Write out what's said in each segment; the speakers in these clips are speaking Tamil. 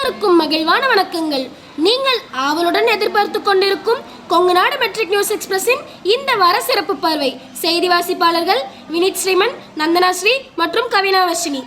அனைவருக்கும் மகிழ்வான வணக்கங்கள். நீங்கள் ஆவலுடன் எதிர்பார்த்து கொண்டிருக்கும் கொங்குநாடு மெட்ரிக் நியூஸ் எக்ஸ்பிரஸின் இந்த வார சிறப்பு பார்வை. செய்தி வாசிப்பாளர்கள் வினித் ஸ்ரீமன், நந்தனா ஸ்ரீ மற்றும் கவினாவர்ஷினி.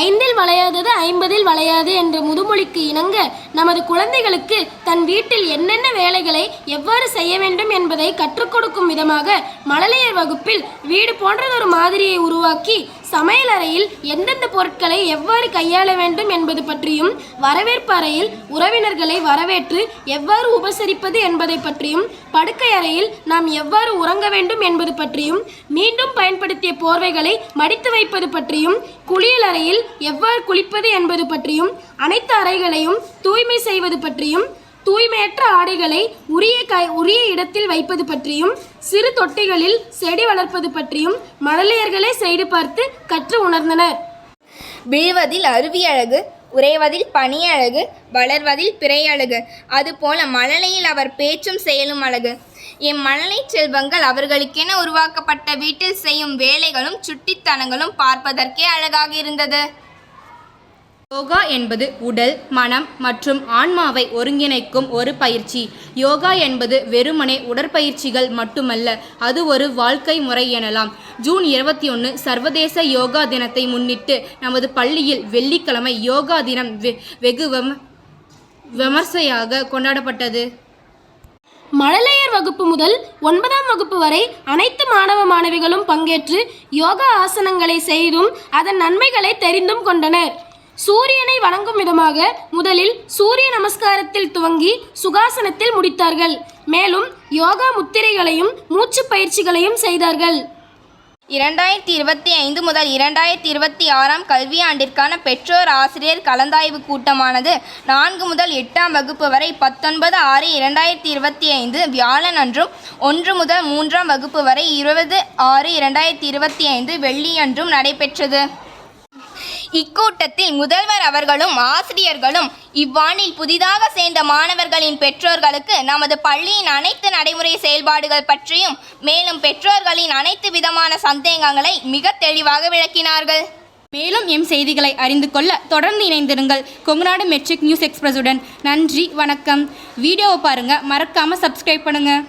5இல் வளையாதது 50இல் வளையாது என்ற முதுமொழிக்கு இணங்க நமது குழந்தைகளுக்கு தன் வீட்டில் என்னென்ன வேலைகளை எவ்வாறு செய்ய வேண்டும் என்பதை கற்றுக் கொடுக்கும் விதமாக மழலையர் வகுப்பில் வீடு போன்றதொரு மாதிரியை உருவாக்கி சமையல் அறையில் எந்தெந்த பொருட்களை எவ்வாறு கையாள வேண்டும் என்பது பற்றியும், வரவேற்பு அறையில் உறவினர்களை வரவேற்று எவ்வாறு உபசரிப்பது என்பதை பற்றியும், படுக்கை அறையில் நாம் எவ்வாறு உறங்க வேண்டும் என்பது பற்றியும், மீண்டும் பயன்படுத்திய போர்வைகளை மடித்து வைப்பது பற்றியும், குளியல் அறையில் எவ்வாறு குளிப்பது என்பது பற்றியும், அனைத்து அறைகளையும் தூய்மை செய்வது பற்றியும், தூய்மையற்ற ஆடைகளை உரிய இடத்தில் வைப்பது பற்றியும், சிறு தொட்டிகளில் செடி வளர்ப்பது பற்றியும் மழலையர்களே செய்து பார்த்து கற்று உணர்ந்தனர். வீழ்வதில் அருவி அழகு, உறைவதில் பனி அழகு, வளர்வதில் பிறை அழகு, அதுபோல மழலையில் அவர் பேச்சும் செயலும் அழகு. எம் மழலை செல்வங்கள் அவர்களுக்கென உருவாக்கப்பட்ட வீட்டில் செய்யும் வேலைகளும் சுட்டித்தனங்களும் பார்ப்பதற்கே அழகாக இருந்தது. யோகா என்பது உடல், மனம் மற்றும் ஆன்மாவை ஒருங்கிணைக்கும் ஒரு பயிற்சி. யோகா என்பது வெறுமனே உடற்பயிற்சிகள் மட்டுமல்ல, அது ஒரு வாழ்க்கை முறை எனலாம். ஜூன் 21 சர்வதேச யோகா தினத்தை முன்னிட்டு நமது பள்ளியில் வெள்ளிக்கிழமை யோகா தினம் வெகு விமர்சையாக கொண்டாடப்பட்டது. மழலையர் வகுப்பு முதல் 9ஆம் வகுப்பு வரை அனைத்து மாணவ மாணவிகளும் பங்கேற்று யோகா ஆசனங்களை செய்தும் அதன் நன்மைகளை தெரிந்தும் கொண்டனர். சூரியனை வணங்கும் விதமாக முதலில் சூரிய நமஸ்காரத்தில் துவங்கி சுகாசனத்தில் முடித்தார்கள். மேலும் யோகா முத்திரைகளையும் மூச்சு பயிற்சிகளையும் செய்தார்கள். 2025 முதல் 2026 கல்வியாண்டிற்கான பெற்றோர் ஆசிரியர் கலந்தாய்வு கூட்டமானது 4 முதல் 8ஆம் வகுப்பு வரை 19/6/2025 வியாழன் அன்றும், 1 முதல் 3ஆம் வகுப்பு வரை 20/6/2025 வெள்ளியன்றும் நடைபெற்றது. இக்கூட்டத்தில் முதல்வர் அவர்களும் ஆசிரியர்களும் இவ்வாண்டில் புதிதாக சேர்ந்த மாணவர்களின் பெற்றோர்களுக்கு நமது பள்ளியின் அனைத்து நடைமுறை செயல்பாடுகள் பற்றியும், மேலும் பெற்றோர்களின் அனைத்து விதமான சந்தேகங்களை மிக தெளிவாக விளக்கினார்கள். மேலும் எம் செய்திகளை அறிந்து கொள்ள தொடர்ந்து இணைந்திருங்கள் கொங்குநாடு மெட்ரிக் நியூஸ் எக்ஸ்பிரஸுடன். நன்றி, வணக்கம். வீடியோவை பாருங்கள், மறக்காமல் சப்ஸ்கிரைப் பண்ணுங்கள்.